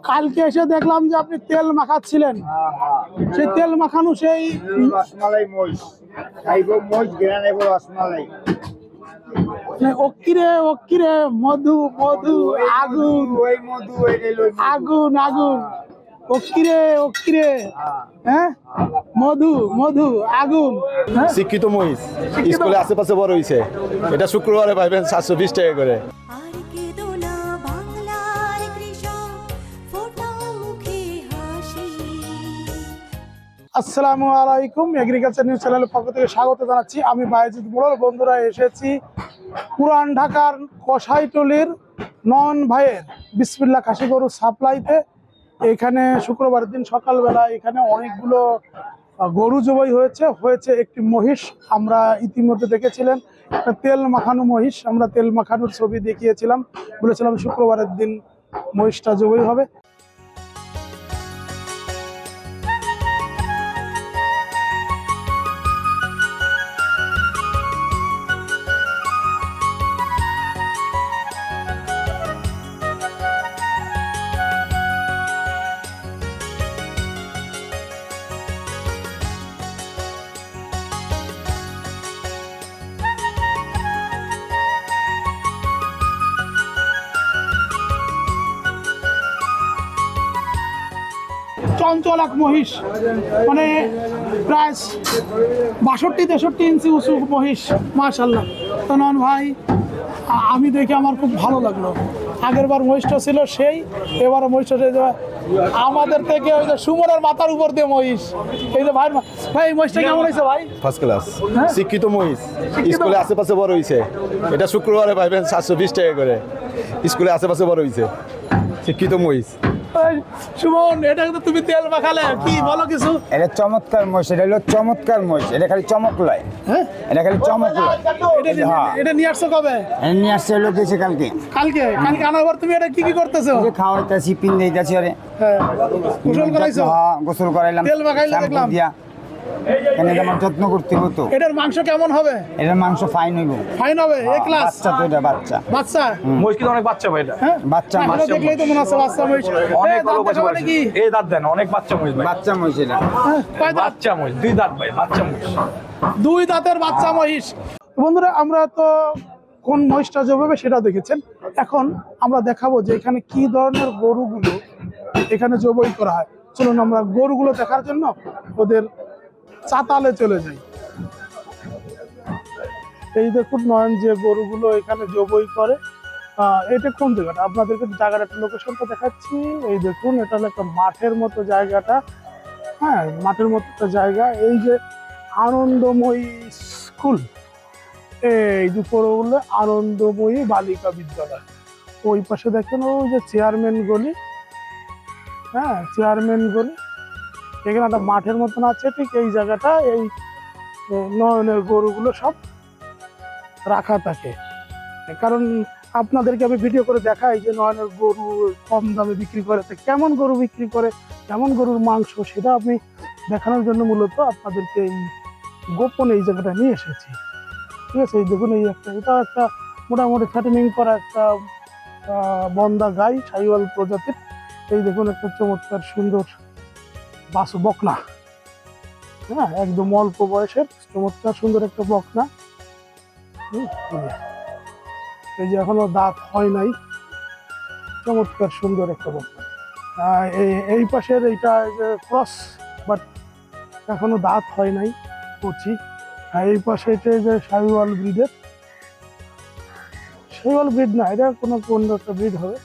কালকে এসে দেখলাম যে আপনি তেল মাখাচ্ছিলেন, সেই তেল মাখানো সেই রসমালাই মহিষ খাইবো, মহিষ ঘেরা নেব রসমালাই। অক্কিরে অক্কিরে মধু মধু আগুন ওই মধু ওই আগুন আগুন অক্কিরে অক্কিরে, হ্যাঁ মধু মধু আগুন। শিক্ষিত মহিষ স্কুলে আশেপাশে বড় হয়েছে, এটা শুক্রবারে পাইবেন 720 টাকা করে। আসসালামু আলাইকুম, এগ্রিকালচার নিউজ চ্যানেলের পক্ষ থেকে স্বাগত জানাচ্ছি। আমি বায়েজিদ মোড়ল। বন্ধুরা, এসেছি পুরান ঢাকার কসাইটলির নয়ন ভাইয়ের বিসমিল্লাহ খাসি গরু সাপ্লাইতে। এখানে শুক্রবার দিন সকালবেলা এখানে অনেকগুলো গরু জবাই হয়েছে একটি মহিষ আমরা ইতিমধ্যে দেখেছিলেন, একটা তেল মাখানো মহিষ। আমরা তেল মাখানোর ছবি দেখিয়েছিলাম, বলেছিলাম শুক্রবারের দিন মহিষটা জবাই হবে। চঞ্চল এক মহিষ, মানে প্রায় 62-63 ইঞ্চি উঁচু মহিষ, মাশাআল্লাহ। তো নন ভাই, আমি দেখে আমার খুব ভালো লাগলো। আগের বার মহিষটা ছিল সেই, এবার মহিষটা আমাদের থেকে ওই যে সুমনের মাথার উপর দিয়ে মহিষ। এই যে ভাই ভাই মহিষটা কেমন হয়েছে ভাই? First class. শিক্ষিত মহিষ স্কুলে আশেপাশে বড় হয়েছে, এটা শুক্রবারে পাইবেন 720 টাকা করে। স্কুলে আশেপাশে বড় হয়েছে, শিক্ষিত মহিষ। সুমন, এটা কিন্তু তুমি তেল মাখালে, কি বলো কিছু? এটা চমৎকার মহিষ, এটা হলো চমৎকার মহিষ। এটা খালি চমক লয়, হ্যাঁ এটা খালি চমক লয়। এটা নিয়ে আসছো কবে? এটা নিয়ে আসছে হলো গেছে কালকে। কালকে আনার পর তুমি এটা কি করতেছো? যে খাওয়াইতেছি, পিন দিতেছি। আরে হ্যাঁ, গোসল করাইছো? হ্যাঁ, গোসল করাইলাম, তেল মাখাইলে দেখলাম। এখানে আমার যত্ন করতে হতো। এটার মাংস কেমন হবে? এটার মাংস ফাইন হইব, ফাইন হবে। এ ক্লাস বাচ্চা তো, এটা বাচ্চা বাচ্চা মহিষ কিন্তু অনেক বাচ্চা ভাই, এটা হ্যাঁ বাচ্চা না, মহিষ। এটা দেখলেই তো মনে হচ্ছে বাচ্চা মহিষ। অনেক এ, বড় দাঁত বয়স দেখাবে নাকি? এই দাঁত দেন, অনেক বাচ্চা মহিষ ভাই, বাচ্চা মহিষ এটা। হ্যাঁ, কয় দাঁত? বাচ্চা মহিষ, 2 দাঁত ভাই, বাচ্চা মহিষ। 2 দাঁতের বাচ্চা মহিষ। বন্ধুরা, আমরা তো কোন মহিষটা জবাবে সেটা দেখেছেন। এখন আমরা দেখাবো যে এখানে কি ধরনের গরুগুলো এখানে জবাই করা হয়। চলুন আমরা গরুগুলো দেখার জন্য ওদের চাতালে চলে যাই। এই দেখুন নয়ন যে গরুগুলো এখানে জবাই করে। এটা কোন জায়গাটা? আপনাদেরকে জায়গাটা একটা লোকেশনটা দেখাচ্ছি। এই দেখুন, এটা হলো একটা মাঠের মতো জায়গাটা। হ্যাঁ, মাঠের মতো একটা জায়গা। এই যে আনন্দময়ী স্কুল, এই দুপুরে বললে আনন্দময়ী বালিকা বিদ্যালয়। ওই পাশে দেখেন ওই যে চেয়ারম্যান গলি, হ্যাঁ চেয়ারম্যান গলি। এখানে একটা মাঠের মতন আছে, ঠিক এই জায়গাটা এই নয়নের গরুগুলো সব রাখা থাকে। কারণ আপনাদেরকে আমি ভিডিও করে দেখাই যে নয়নের গরু কম দামে বিক্রি করে, কেমন গরু বিক্রি করে, কেমন গরুর মাংস, সেটা আমি দেখানোর জন্য মূলত আপনাদেরকে এই গোপনে এই জায়গাটা নিয়ে এসেছি। ঠিক আছে, এই দেখুন, এই এটা একটা মোটামুটি ফ্যাটেনিং করা একটা বন্দা গাই, শাহিওয়াল প্রজাতির। এই দেখুন, একটা চমৎকার সুন্দর বাসু বকনা, হ্যাঁ একদম অল্প বয়সের চমৎকার সুন্দর একটা বকনা। এই যে এখনো দাঁত হয় নাই, চমৎকার সুন্দর একটা বকনা। এই পাশের এইটা ক্রস, বাট এখনো দাঁত হয় নাই, কচি। এই পাশে এটা যে শাহিওয়াল ব্রিডের, শাহিওয়াল ব্রিড না, এটা কোনো অন্য একটা ব্রিড হবে।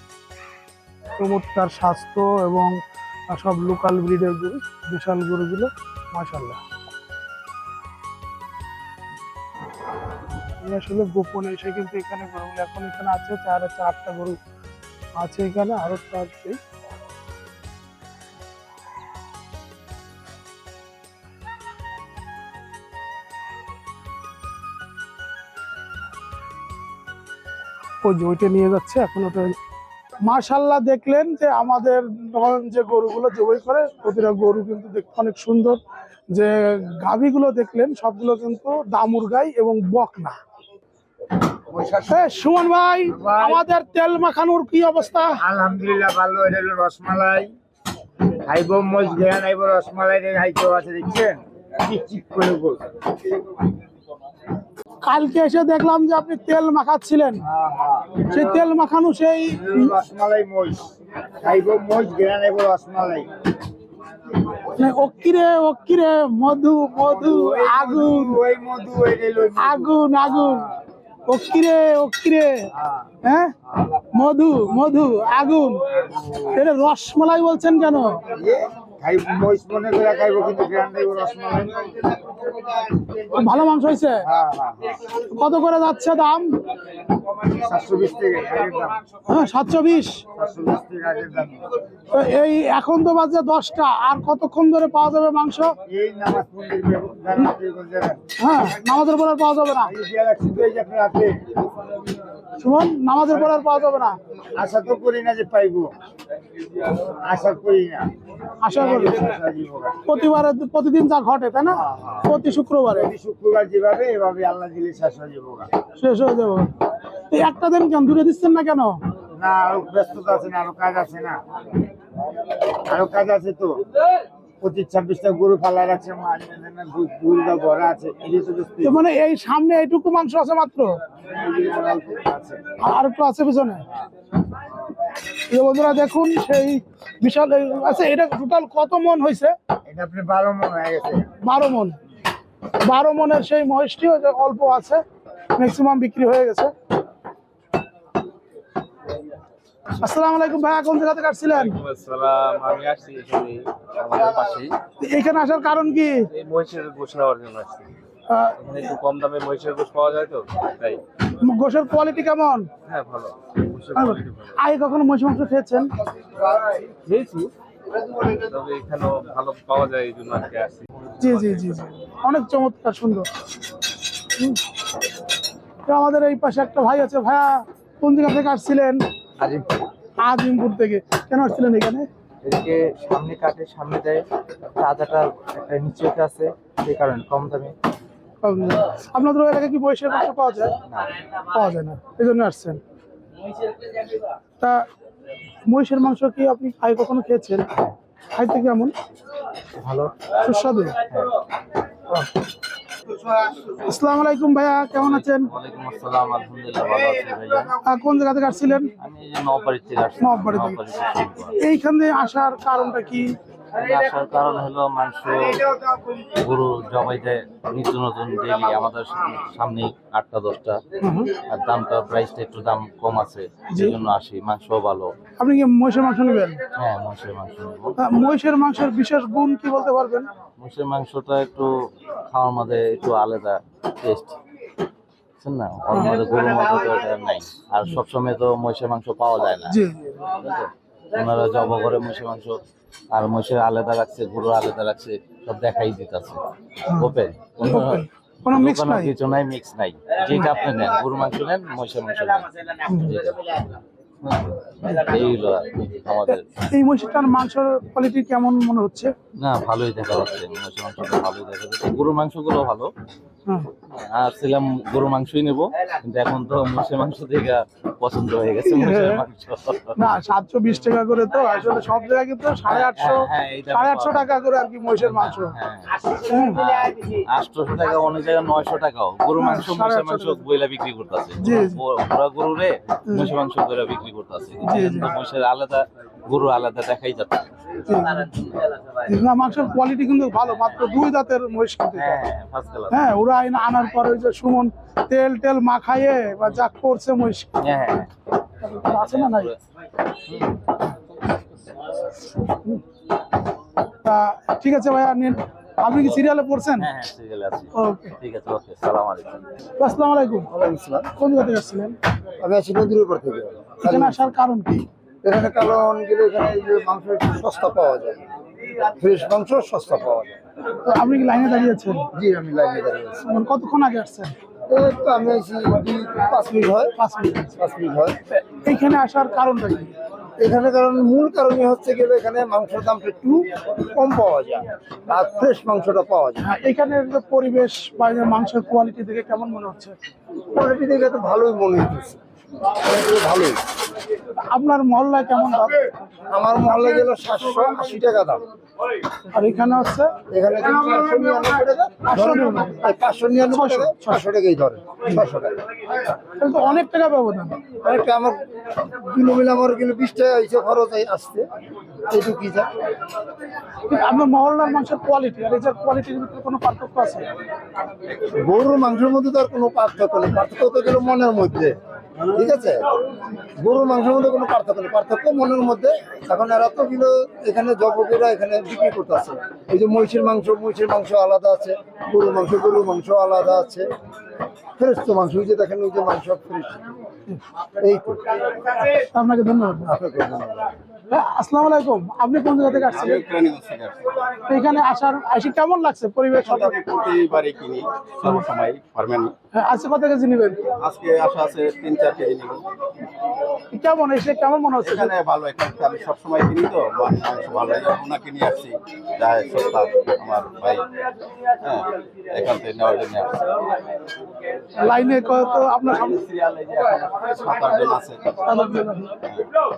চমৎকার স্বাস্থ্য এবং সব লোকাল ব্রিডের গরু, বিশাল গরুগুলো, মাশাআল্লাহ। আসলে গোপনে এসে কিন্তু এখানে গরুগুলো এখন এখানে আছে 4-8টা গরু আছে এখানে, আরো তো আসবে। ওই যে ওইটা নিয়ে যাচ্ছে এখন, ওটা মাশাআল্লাহ। দেখলেন যে আমাদের যে গরুগুলো জবাই করে, প্রতিটা গরু কিন্তু দেখতে অনেক সুন্দর। যে গাভীগুলো দেখলেন সবগুলো কিন্তু দামুর গাই এবং বকনা। সুমন ভাই, আমাদের তেল মাখানোর কি অবস্থা? আলহামদুলিল্লাহ ভালো। এটা হলো রসমালাই, খাইব মহিষ ঘেরান, আইব রসমালাই খাইতেও আছে, দেখছেন চিপ করে গোল। কালকে এসে দেখলাম যে আপনি তেল মাখাচ্ছিলেন, সেই তেল মাখানো সেই রসমালাই মহিষ, খাইব মহিষ ঘেরান, আইব রসমালাই। ওকিরে মধু মধু আগুন ওই মধু, ওই রেল, ওই মধু। আগুন আগুন, ওকিরে হ্যাঁ, মধু মধু আগুন। এটা রসমালাই বলছেন কেন? খাইব মহিষ মনে করে খাইব, কিন্তু ঘেরান আইব রসমালাই। ভালো মাংস হয়েছে। কত করে যাচ্ছে দাম? 720 টাকা আগের দাম, হ্যাঁ 720। 720 টাকা আগের দাম। তো এই এখন তো বাজে 10টা, আর কতক্ষণ ধরে পাওয়া যাবে মাংস? এই নামাজ পড়লে হ্যাঁ, নামাজের পর আর পাওয়া যাবে না। সুমন, নামাজের পর আর পাওয়া যাবে না। আশা তো করি না যে পাইবো, আশা করি না। আশা করি প্রতিদিন যা ঘটে, তাই না? প্রতি শুক্রবারে শুক্রবার যেভাবে এভাবে আল্লাহ দিলে শেষ হয়ে যাবো। শেষ হয়ে যাবো। এই একটা দিন কেন দূরে দিচ্ছেন না কেন? না, আরো ব্যস্ততা আছে না, আরো কাজ আছে না, আরো কাজ আছে তো। 25-26টা গরু ফালা রাখছে, গরুটা ভরা আছে। তো মানে এই সামনে এইটুকু মাংস আছে মাত্র, আর একটু আছে পিছনে। এই বন্ধুরা দেখুন, সেই বিশাল আচ্ছা, এটা টোটাল কত মন হয়েছে? এটা আপনি 12 মণ হয়ে গেছে। 12 মন। 12 মনের সেই মহিষটিও যে অল্প আছে, ম্যাক্সিমাম বিক্রি হয়ে গেছে। আসসালামু আলাইকুম ভাইয়া, কোন জায়গা থেকে আসছিলেন? আসসালাম, আমি আসছি এখানে আমাদের পাশেই। এখানে আসার কারণ কি? এই মহিষের গোশ নেওয়ার জন্য আসছি। এখানে একটু কম দামে মহিষের গোশ পাওয়া যায় তো, তাই। গোশের কোয়ালিটি কেমন? হ্যাঁ, ভালো। গোশের কোয়ালিটি ভালো। আগে কখনো মহিষ মাংস খেয়েছেন? খেয়েছি, তবে এখানেও ভালো পাওয়া যায়, এই জন্য আজকে আসছি। জি জি জি জি, অনেক চমৎকার, সুন্দর। তো আমাদের এই পাশে একটা ভাই আছে। ভাইয়া, কোন জায়গা থেকে আসছিলেন? আজিমপুর থেকে। কেন আসছিলেন এখানে? এদিকে সামনে কাটে, সামনে দেয়, তাজাটা একটা নিচেতে আছে, সেই কারণে কম দামে। আপনাদের ওই এলাকায় কি মহিষের মাংস পাওয়া যায়? পাওয়া যায় না, এই জন্য আসছেন। তা মহিষের মাংস কি আপনি আগে কখনো খেয়েছেন? খাইতে কেমন? ভালো, সুস্বাদু। আসসালামু আলাইকুম ভাইয়া, কেমন আছেন? ওয়ালাইকুম আসসালাম, আলহামদুলিল্লাহ ভালো আছি ভাইয়া। কোন জায়গা থেকে আসছিলেন? আমি এই যে নওবাড়ি থেকে আসছি। নওবাড়ি থেকে। এইখানে আসার কারণটা কি? আসার কারণ হলো মাংস গরু জবাই দেয় নিত্য নতুন ডেইলি আমাদের সামনে 8টা-10টা, আর দামটা প্রাইসটা একটু দাম কম আছে, সেই জন্য আসি। মাংসও ভালো। আপনি কি মহিষের মাংস নেবেন? হ্যাঁ, মহিষের মাংস নেবো। তা মহিষের মাংসের বিশেষ গুণ কি বলতে পারবেন? মহিষের মাংসটা একটু খাওয়ার মধ্যে একটু আলাদা টেস্ট, বুঝছেন না? ওর মধ্যে গরুর মধ্যে তো এটা নাই, আর সবসময় তো মহিষের মাংস পাওয়া যায় না। জি। ওনারা জব করে মহিষের মাংস, আর মহিষের আলাদা রাখছে, গরুর আলাদা রাখছে, সব দেখাই দিতেছে ওপেন। কোনো মিক্স নাই, কিছু নাই, মিক্স নাই। যেটা আপনি নেন, গরু মাংস নেন, মহিষের মাংস নেন, এই হলো আমাদের। এই মহিষটার মাংসের কোয়ালিটি কেমন মনে হচ্ছে? না, ভালোই দেখা যাচ্ছে, মহিষের মাংসটা ভালোই দেখা যাচ্ছে। গরুর মাংসগুলো ভালো। আর ছিলাম গরুর মাংসই নেবো, কিন্তু এখন তো মহিষের মাংস থেকে পছন্দ হয়ে গেছে মহিষের মাংস। না, 720 টাকা করে তো আসলে সব জায়গায়, কিন্তু 850 টাকা করে আর কি মহিষের মাংস। 800 টাকা, অনেক জায়গায় 900 টাকাও গরুর মাংস, মহিষের মাংস বইলা বিক্রি করতেছে। ওরা গরুরে মহিষের মাংস বইলা বিক্রি করতেছে, কিন্তু মহিষের আলাদা, গরু আলাদা দেখাই যাচ্ছে। না, মাংসের কোয়ালিটি কিন্তু ভালো, মাত্র 2 দাঁতের মহিষ কিন্তু। First class. হ্যাঁ, ওরা আনার পরে ওই যে সুমন তেল মাখাইয়ে বা যা করছে মহিষ, হ্যাঁ, আছে না নাই? তা ঠিক আছে ভাইয়া, নিন। আপনি কি সিরিয়ালে পড়ছেন? হ্যাঁ, সিরিয়াল আছে। ওকে, ঠিক আছে, ওকে, সালাম আলাইকুম। আসসালামু আলাইকুম। কোন জায়গা থেকে আসছিলেন? আমি আছি নদীর উপর থেকে। এখানে আসার কারণ কি? এখানে কারণ গেলে এখানে এই যে মাংস একটু সস্তা পাওয়া যায়, ফ্রেশ মাংস সস্তা পাওয়া যায়। তো আপনি কি লাইনে দাঁড়িয়েছেন? জি, আমি লাইনে দাঁড়িয়ে আছি। কতক্ষণ আগে আসছেন? এই তো আমি আছি 5 মিনিট হয়। 5 মিনিট। 5 মিনিট হয়। এইখানে আসার কারণটা কি? এখানে কারণ মূল কারণই হচ্ছে গেলে এখানে মাংসের দামটা একটু কম পাওয়া যায় আর ফ্রেশ মাংসটা পাওয়া যায়। হ্যাঁ, এখানের যে পরিবেশ বা যে মাংসের কোয়ালিটি দেখে কেমন মনে হচ্ছে? কোয়ালিটি দেখে তো ভালোই মনে হচ্ছে, ভালোই। আপনার মহল্লায় কেমন দাম? আমার মহল্লা গেল 780 টাকা দাম, আর এখানে হচ্ছে এখানে 599 টাকা, 599 টাকা, 600 টাকাই ধরে, 600 টাকা। তাহলে তো অনেক টাকা ব্যবধান। অনেকটা আমার কিলো মিলে আমার কিলো 20 টাকা হয়েছে খরচ আসছে, এইটুকুই যা। কিন্তু আপনার মহল্লার মাংসের কোয়ালিটি আর এটার কোয়ালিটির ভিতরে কোনো পার্থক্য আছে? গরুর মাংসের মধ্যে তো আর কোনো পার্থক্য নেই, পার্থক্য তো গেল মনের মধ্যে, ঠিক আছে? গরুর মাংসের মধ্যে কোনো পার্থক্য নেই, পার্থক্য মনের মধ্যে। এখন এরা তো কিলো এখানে জবকেরা এখানে বিক্রি করতেছে, এই যে মহিষের মাংস আলাদা আছে, গরুর মাংস আলাদা আছে, ফ্রেশ তো মাংস, ওই যে দেখেন ওই যে মাংস ফ্রেশ। এই তো, আপনাকে ধন্যবাদ। আপনাকে ধন্যবাদ। হ্যাঁ, আসসালামু আলাইকুম। আপনি কোন জায়গা থেকে আসছিলেন? এখানে এসে কেমন লাগছে পরিবেশ? প্রতিবারই কিনি, সবসময় পারমানেন্ট। হ্যাঁ, আজকে কত কেজি নেবেন? আজকে আশা আছে 3-4 কেজি নিব। কেমন এসে কেমন মনে হচ্ছে? এখানে ভালো, এখানে আমি সবসময় কিনি তো, মাংস ভালো লাগে, ওনাকে নিয়ে আসছি, যায় সস্তা আমার ভাই, হ্যাঁ, এখান থেকে নেওয়ার জন্য আসছি। লাইনে কত আপনার সামনে? সিরিয়ালে যে এখন 7-8 জন আছে,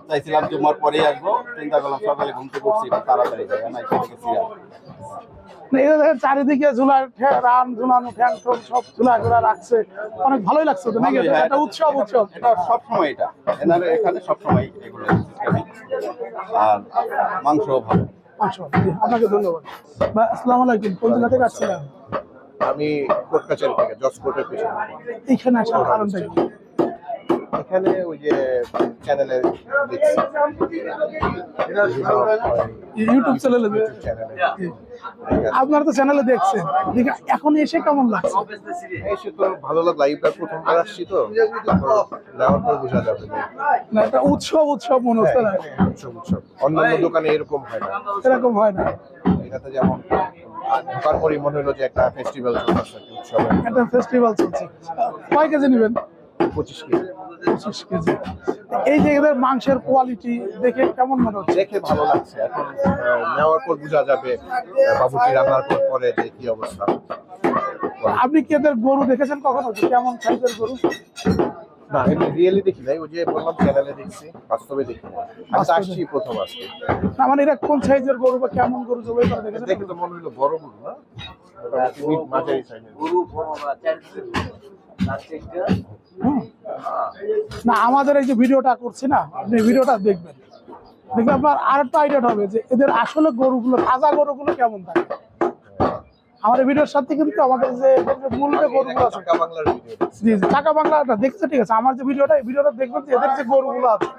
চাইছিলাম জুমার পরেই আসবো, চিন্তা করলাম সকালে ঘুম থেকে উঠছি একটু তাড়াতাড়ি যাই, না এখানে সিরিয়াল। চারিদিকে ঝুলার রান ঝুলানো ফ্যান সব ঝুলা রাখছে, অনেক ভালোই লাগছে তো নাকি? একটা উৎসব এটা সবসময়, এটা এনারে এখানে সবসময় এগুলো সিস্টেমই, আর মাংস ভালো। আচ্ছা, জি, আপনাকে ধন্যবাদ। ভাই, আসসালামু আলাইকুম। কোন জায়গা থেকে আসছিলেন? আমি কোটকাচারি থেকে, জজ কোর্টের পিছনে। এইখানে আসার কারণটা কি? এখানে ওই যে চ্যানেলে দেখছি, ইউটিউব চ্যানেলে চ্যানেলে আপনারা তো চ্যানেলে দেখছেন, দেখে এখন এসে কেমন লাগছে? এসে তো ভালো লাগলো, লাইভটা প্রথমবার আসছি তো, যাওয়ার পর বোঝা যাবে। না, একটা উৎসব মনে হচ্ছে না? উৎসব অন্যান্য দোকানে এরকম হয় না, এরকম হয় না। এটাতে যেমন ঢোকার পরই মনে হলো যে একটা ফেস্টিভ্যাল চলছে, উৎসবের। একটা ফেস্টিভ্যাল চলছে। কয় কেজি নেবেন? 25 কেজি। 25 কেজি। এই যে এদের মাংসের কোয়ালিটি দেখে কেমন মনে হচ্ছে? দেখে ভালো লাগছে, এখন নেওয়ার পর বোঝা যাবে বাবুটি রান্নার পরে যে কি অবস্থা। আপনি কি এদের গরু দেখেছেন কখনো, যে কেমন সাইজের গরু? না, আমি রিয়েলি দেখি নাই, ওই যে বললাম চ্যানেলে দেখছি, বাস্তবে দেখি নাই। আমি তো আসছি প্রথম আজকে। না, মানে এটা কোন সাইজের গরু বা কেমন গরু জবাই করে দেখেছেন? দেখে তো মনে হলো বড় গরু, না মাঝারি সাইজের গরু। হুম। না, আমাদের এই যে ভিডিওটা করছি না, আপনি ভিডিওটা দেখবেন, দেখবেন আপনার আরেকটা আইডিয়া হবে যে এদের আসলে গরুগুলো, তাজা গরুগুলো কেমন থাকে। আমাদের ভিডিওর সাথে কিন্তু আমাদের যে এদের যে মূল যে গরুগুলো আছে, ঢাকা বাংলার ভিডিও দেখছি। জি জি, টাকা বাংলাটা দেখছে, ঠিক আছে। আমার যে ভিডিওটা দেখবেন যে এদের যে গরুগুলো আছে,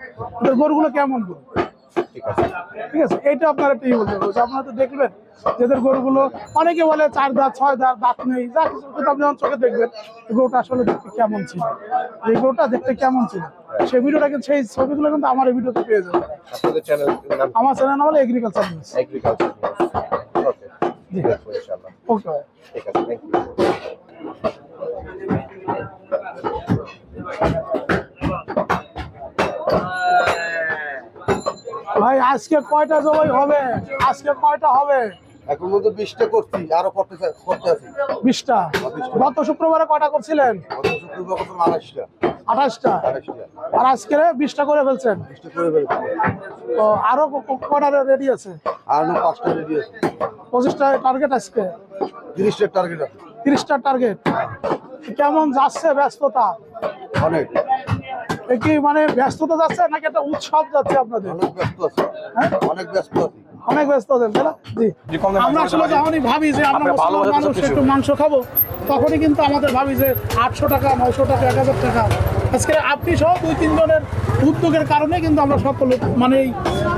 এদের গরুগুলো কেমন গরু, ঠিক আছে। ঠিক আছে। এইটা আপনারা একটু বলতে হবে, আপনারা তো দেখবেন যে এদের গরুগুলো, অনেকে বলে 4 দাঁত 6 দাঁত, দাঁত নেই, যা কিছু, কিন্তু আপনি যখন চোখে দেখবেন এই গরুটা আসলে দেখতে কেমন ছিল, এই গরুটা দেখতে কেমন ছিল, সেই ভিডিওটা কিন্তু, সেই ছবিগুলো কিন্তু আমার এই ভিডিওতে পেয়ে যাবেন। আপনাদের চ্যানেল নাম আমার চ্যানেল নাম হলো এগ্রিকালচার নিউজ। এগ্রিকালচার। ওকে, জি, দেখবো ইনশাআল্লাহ। ওকে। ঠিক আছে, থ্যাংক ইউ। ভাই, আজকে কয়টা জবাই হবে? আজকে কয়টা হবে? এখন মধ্যে 20টা করছি, আরো করতে আছি। 20টা। গত শুক্রবারে কয়টা করছিলেন? 28টা। আর আজকে 20টা করে ফেলছেন? তো আরো কয়টা রেডি আছে? আর 5টা রেডি আছে। 25টা টার্গেট আজকে? 30টা টার্গেট আছে। 30টা টার্গেট। কেমন যাচ্ছে ব্যস্ততা? অনেক কি মানে ব্যস্ততা যাচ্ছে নাকি একটা উৎসব যাচ্ছে আপনাদের? অনেক ব্যস্ত আছে, হ্যাঁ, অনেক ব্যস্ত আছি। অনেক ব্যস্ত আছেন, তাই না? জি। যে কম দামে আমরা মাংস আসলে খেতে পারি। যখনই ভাবি যে আমরা আপনার মুসলমান ভালোবাসা মানুষ সবকিছু। একটু মাংস খাবো, তখনই কিন্তু আমাদের ভাবি যে 800 টাকা, 900 টাকা, 1000 টাকা। আজকে আপনি সহ 2-3 জনের উদ্যোগের কারণে কিন্তু আমরা সকল, মানে এই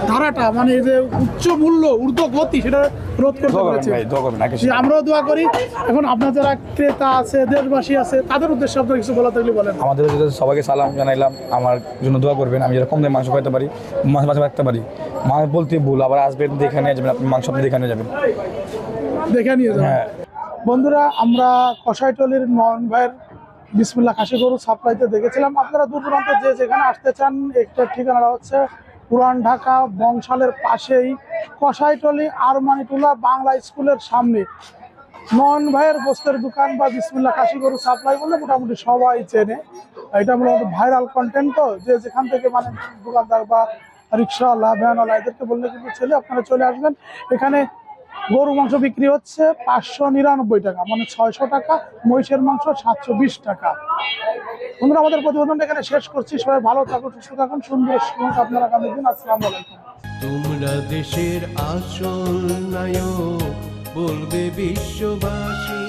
ধারাটা, মানে এই যে উচ্চ মূল্য, ঊর্ধ্বগতি, সেটা রোধ করতে দোয়া করবেন পেরেছি। ভাই, দোয়া করবেন, আর কিছু জি, না। আমরাও দোয়া করি। এখন আপনার যারা ক্রেতা আছে, দেশবাসী আছে, তাদের উদ্দেশ্যে আপনার কিছু বলা থাকলে বলেন। আমাদের সবাইকে সালাম জানাইলাম, আমার জন্য দোয়া করবেন, আমি যেরকম দামে মাংস খাইতে পারি, মাছ রাখতে পারি। মাছ বলতে ভুল, আবার আসবেন দেখে নিয়ে যাবেন, আপনি মাংস আপনি দেখে নিয়ে যাবেন। দেখে নিয়ে যাবেন। হ্যাঁ। বন্ধুরা, আমরা কষাইটলির নয়ন ভাইয়ের বিসমিল্লাহ খাসি গরু সাপ্লাইতে দেখেছিলাম। আপনারা দূর দূরান্ত যে যেখানে আসতে চান, একটা ঠিকানা হচ্ছে পুরান ঢাকা বংশালের পাশেই কসাইটলি আরমানিটুলা বাংলা স্কুলের সামনে নয়ন ভাইয়ের গোস্তের দোকান বা বিসমিল্লাহ খাসি গরু সাপ্লাই বললে মোটামুটি সবাই চেনে। এটা মোটামুটি ভাইরাল কন্টেন্ট, তো যে যেখান থেকে মানে দোকানদার বা রিক্সাওয়ালা ভ্যানওয়ালা এদেরকে বললে কিন্তু ছেলে আপনারা চলে আসবেন। এখানে গরু মাংস বিক্রি হচ্ছে 599 টাকা, মানে 600 টাকা। মহিষের মাংস 720 টাকা। বন্ধুরা, আমাদের প্রতিবেদনটা এখানে শেষ করছি। সবাই ভালো থাকুন, সুস্থ থাকুন, সুন্দর সময় আপনারা আগামী দিন। আসসালামু আলাইকুম। তোমরা দেশের আসল নায়ক বলবে বিশ্ববাসী।